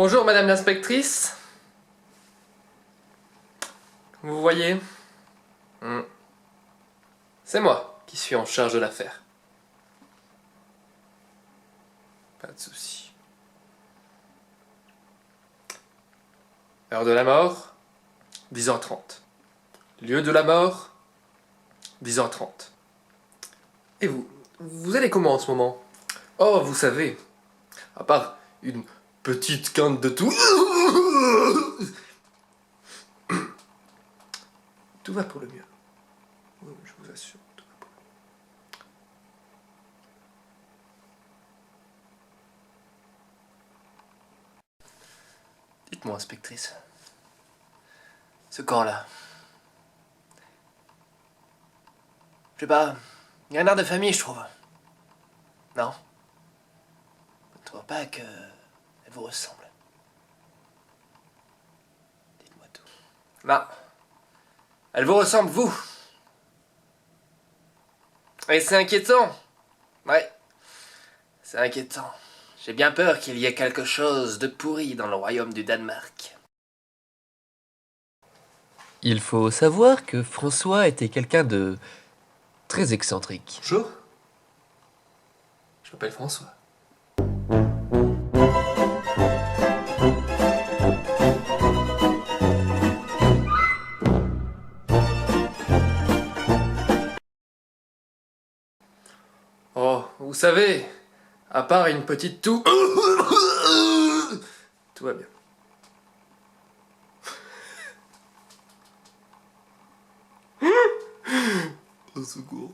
Bonjour madame l'inspectrice. Vous voyez, c'est moi qui suis en charge de l'affaire. Pas de souci. Heure de la mort, 10h30. Lieu de la mort, 10h30. Et vous allez comment en ce moment? Oh, vous savez, à part une petite quinte de tout, tout va pour le mieux. Oui, je vous assure, tout va pour le mieux. Dites-moi, inspectrice, ce corps-là, je sais pas, il y a un air de famille, je trouve. Non? Vous ne trouvez pas que elle vous ressemble? Dites-moi tout. Non. Elle vous ressemble, vous. Et c'est inquiétant. Ouais. C'est inquiétant. J'ai bien peur qu'il y ait quelque chose de pourri dans le royaume du Danemark. Il faut savoir que François était quelqu'un de très excentrique. Bonjour. Je m'appelle François. Oh, vous savez, à part une petite toux, tout va bien. Au secours.